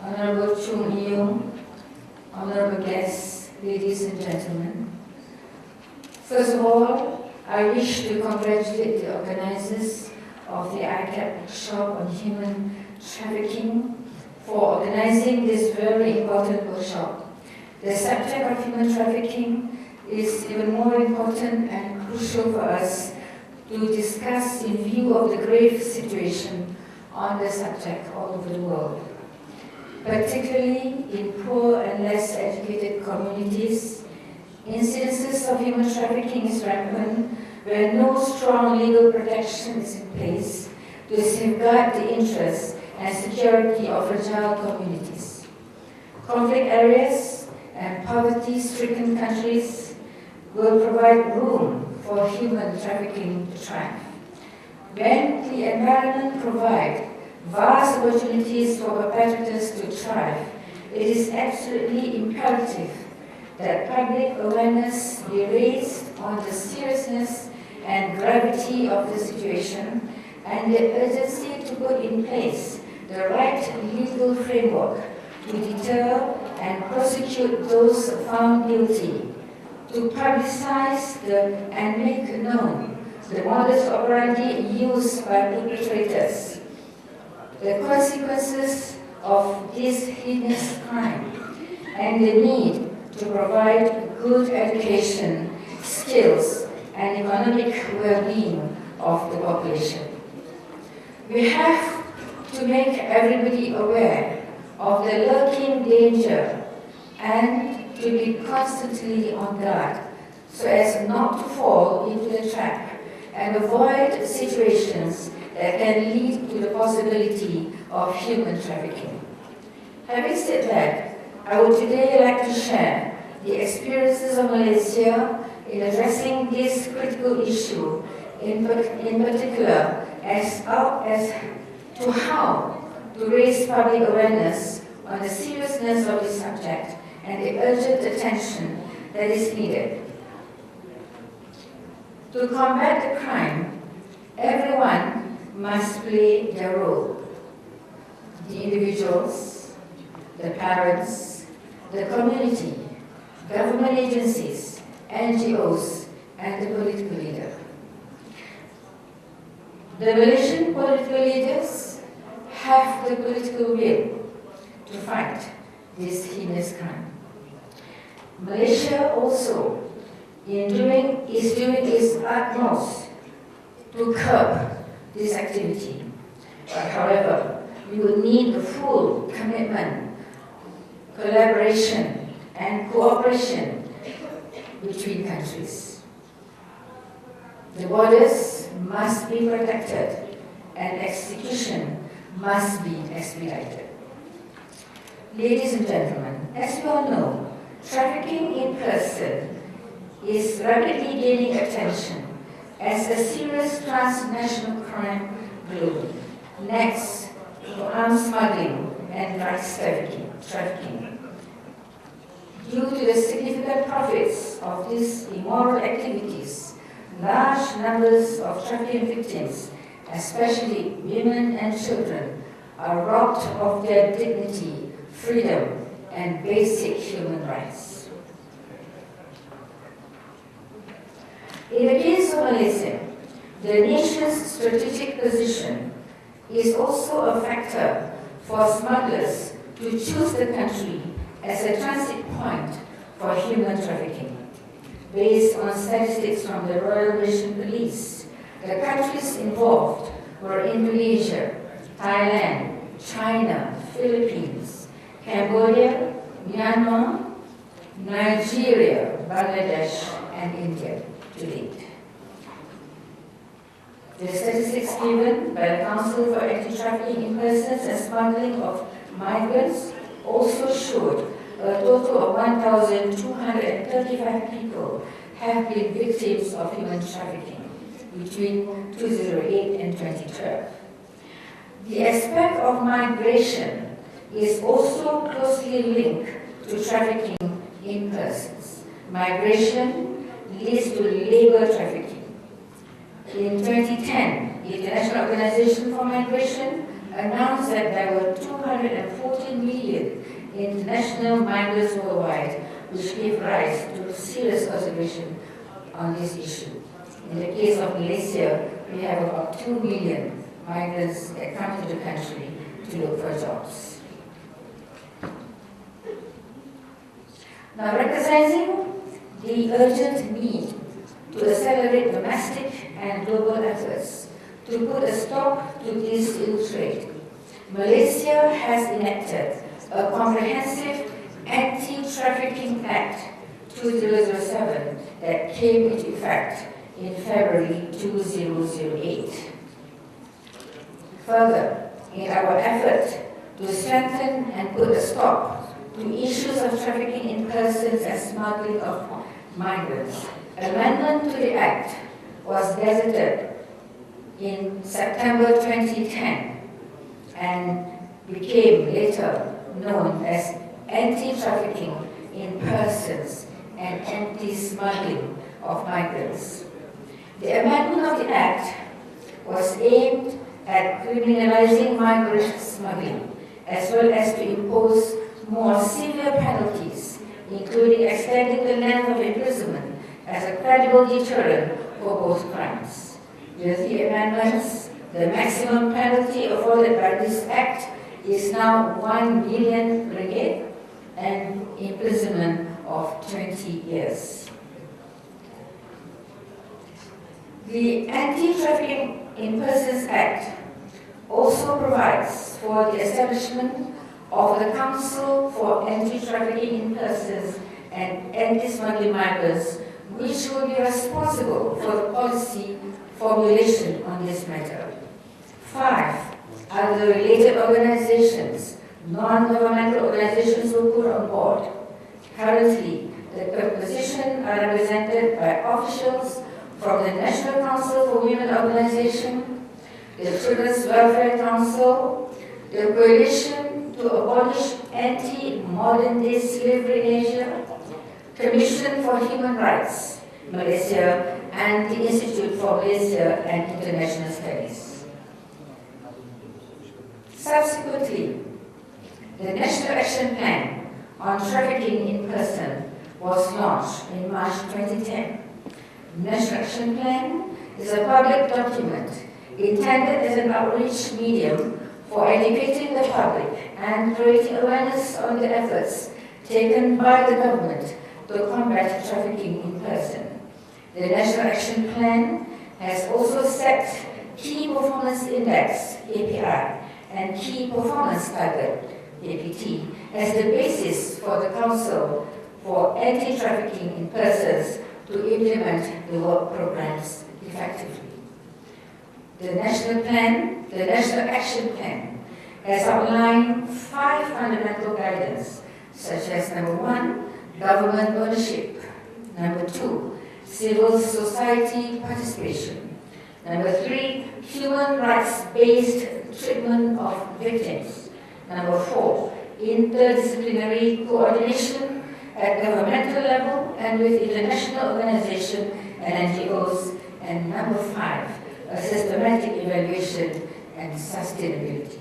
Honorable Chung Yung, honorable guests, ladies and gentlemen. First of all, I wish to congratulate the organizers of the ICAP workshop on human trafficking for organizing this very important workshop. The subject of human trafficking is even more important and crucial for us to discuss in view of the grave situation on the subject all over the world. Particularly in poor and less educated communities, incidences of human trafficking is rampant where no strong legal protection is in place to safeguard the interests and security of fragile communities. Conflict areas and poverty-stricken countries will provide room for human trafficking to thrive. When the environment provides vast opportunities for perpetrators to thrive, it is absolutely imperative that public awareness be raised on the seriousness and gravity of the situation and the urgency to put in place the right legal framework to deter and prosecute those found guilty, to publicize and make known the modus operandi used by perpetrators, the consequences of this heinous crime, and the need to provide good education, skills, and economic well-being of the population. We have to make everybody aware of the lurking danger and to be constantly on guard so as not to fall into the trap and avoid situations that can lead to the possibility of human trafficking. Having said that, I would today like to share the experiences of Malaysia in addressing this critical issue, in particular as to how to raise public awareness on the seriousness of this subject and the urgent attention that is needed. To combat the crime, everyone must play their role. The individuals, the parents, the community, government agencies, NGOs, and the political leader. The Malaysian political leaders have the political will to fight this heinous crime. Malaysia also is doing its utmost to curb this activity. But however, we will need the full commitment, collaboration, and cooperation between countries. The borders must be protected and execution must be expedited. Ladies and gentlemen, as you all know, trafficking in person is rapidly gaining attention as a serious transnational crime globally, next to arms smuggling and drugs trafficking. Due to the significant profits of these immoral activities, large numbers of trafficking victims, especially women and children, are robbed of their dignity, freedom, and basic human rights. In the case of Malaysia, the nation's strategic position is also a factor for smugglers to choose the country as a transit point for human trafficking. Based on statistics from the Royal Malaysian Police, the countries involved were Indonesia, Thailand, China, Philippines, Cambodia, Myanmar, Nigeria, Bangladesh, and India to date. The statistics given by the Council for Anti-Trafficking in Persons and Smuggling of Migrants also showed a total of 1,235 people have been victims of human trafficking between 2008 and 2012. The aspect of migration is also closely linked to trafficking in persons. Migration leads to labor trafficking. In 2010, the International Organization for Migration announced that there were 214 million international migrants worldwide, which gave rise to serious consideration on this issue. In the case of Malaysia, we have about 2 million migrants that come to the country to look for jobs. Now, recognizing the urgent need to accelerate domestic and global efforts to put a stop to this ill trade, Malaysia has enacted a comprehensive AntiTrafficking Pact 2007 that came into effect in February 2008. Further, in our effort to strengthen and put a stop to issues of trafficking in persons and smuggling of migrants, amendment to the Act was gazetted in September 2010 and became later known as Anti-Trafficking in Persons and Anti-Smuggling of Migrants. The amendment of the Act was aimed at criminalizing migrant smuggling, as well as to impose more severe penalties, including extending the length of imprisonment as a credible deterrent for both crimes. With the amendments, the maximum penalty afforded by this Act is now 1 million ringgit and imprisonment of 20 years. The Anti-Trafficking in Persons Act also provides for the establishment of the Council for Anti-Trafficking in Persons and Anti-Smuggling Migrants, which will be responsible for the policy formulation on this matter. 5 other related organizations, non-governmental organizations, were put on board. Currently, the composition are represented by officials from the National Council for Women Organization, the Children's Welfare Council, the Coalition to Abolish Anti-Modern Day Slavery in Asia, Commission for Human Rights, Malaysia, and the Institute for Malaysia and International Studies. Subsequently, the National Action Plan on Trafficking in Person was launched in March 2010. The National Action Plan is a public document intended as an outreach medium for educating the public and creating awareness on the efforts taken by the government to combat trafficking in person. The National Action Plan has also set Key Performance Index, API, and Key Performance Target, APT, as the basis for the Council for Anti-Trafficking in Persons to implement the work programs effectively. The National Action Plan, has outlined 5 fundamental guidance, such as number 1, government ownership, number 2, civil society participation, number 3, human rights-based treatment of victims, number 4, interdisciplinary coordination at governmental level and with international organizations and NGOs, and number 5, a systematic evaluation and sustainability.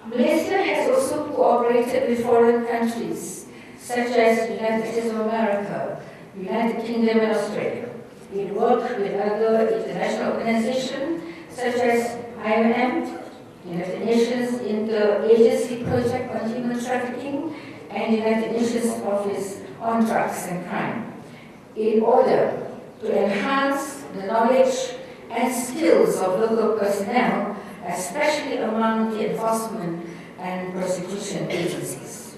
Malaysia has also cooperated with foreign countries such as the United States of America, United Kingdom, and Australia. It worked with other international organizations such as IOM, United Nations Interagency Project on Human Trafficking, and United Nations Office on Drugs and Crime, in order to enhance the knowledge and skills of local personnel, especially among the enforcement and prosecution agencies.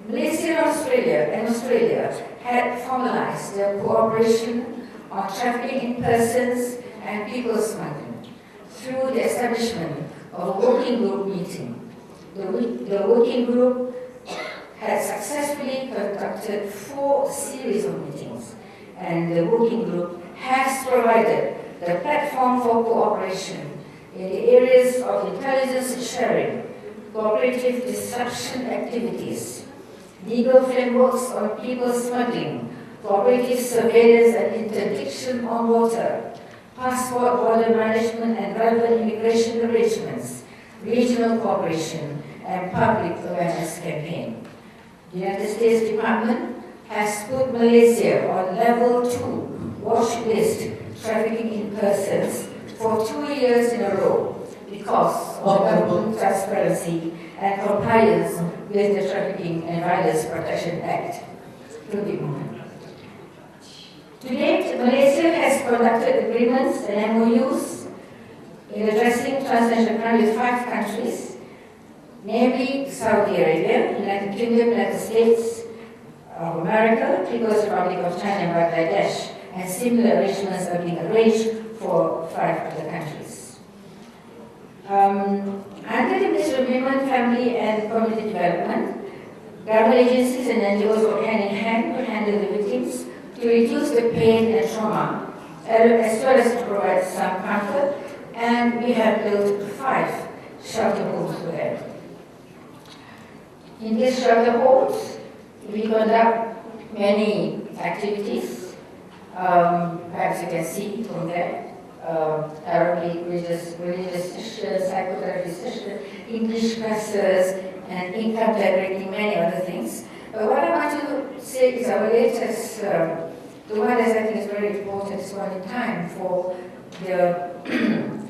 Malaysia and Australia had formalized their cooperation on trafficking in persons and people smuggling through the establishment of a working group meeting. The working group had successfully conducted 4 series of meetings, and the working group has provided the platform for cooperation in the areas of intelligence sharing, cooperative disruption activities, legal frameworks on people smuggling, cooperative surveillance and interdiction on water, passport border management and relevant immigration arrangements, regional cooperation, and public awareness campaign. The United States Department has put Malaysia on level 2 watch list trafficking in persons for 2 years in a row because of government transparency and compliance with the Trafficking and Violence Protection Act. To date, Malaysia has conducted agreements and MOUs in addressing transnational crime with 5 countries, namely Saudi Arabia, United Kingdom, United States of America, People's Republic of China, and Bangladesh, and similar arrangements are being arranged for 5 other countries. Under the Ministry of Women, Family and Community Development, government agencies and NGOs work hand in hand to handle the victims, to reduce the pain and trauma, as well as to provide some comfort, and we have built 5 shelter homes for them. In these shelter homes, we conduct many activities. Perhaps you can see from there. Arabic, religious sessions, psychotherapy sessions, English classes, and income generating, many other things. But what I want to say is our latest, the one that I think is very important is one in time for the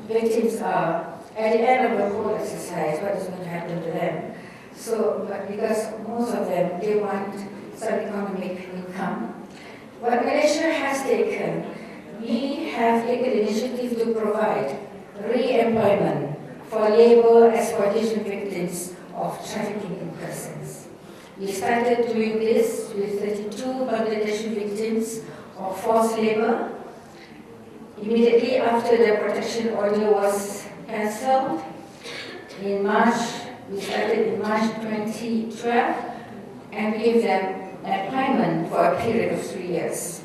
victims are at the end of the whole exercise, what is going to happen to them. So, but because most of them, they want some economic income. What Malaysia has taken, we have taken the initiative to provide re-employment for labor exploitation victims of trafficking in persons. We started doing this with 32 Bangladeshi victims of forced labor. Immediately after the protection order was cancelled, in March, we started in March 2012, and we gave them employment for a period of 3 years.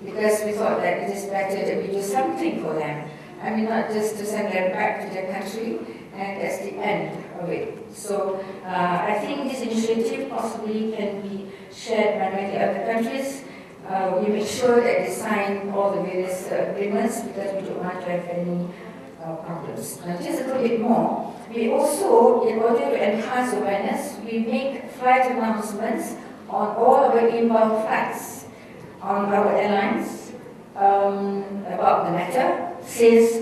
Because we thought that it is better that we do something for them. I mean, not just to send them back to their country, and that's the end of it. So I think this initiative possibly can be shared by many other countries. We make sure that they sign all the various agreements because we don't want to have any problems. Now, just a little bit more. We also, in order to enhance awareness, we make flight announcements on all our inbound flights on our airlines about the matter since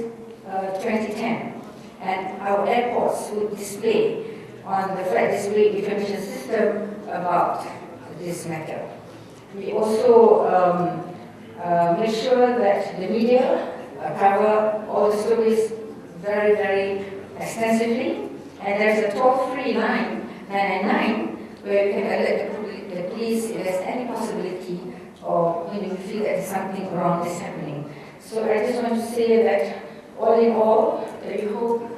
2010. And our airports would display on the flight display information system about this matter. We also make sure that the media cover all the stories very, very extensively. And there's a toll-free line, 999, where you can alert the police if there's any possibility or when you feel that something wrong is happening. So I just want to say that all in all, we hope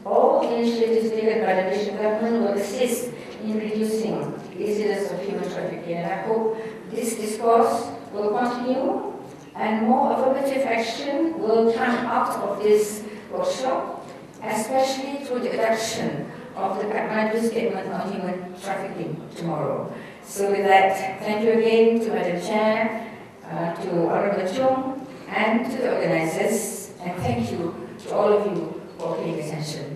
all the initiatives taken by the Malaysian government will assist in reducing the incidence of human trafficking. And I hope this discourse will continue and more affirmative action will come out of this workshop, especially through the adoption of the Kathmandu Statement on Human Trafficking tomorrow. So with that, thank you again to Madam Chair, to Honorable Chung, and to the organizers, and thank you to all of you for paying attention.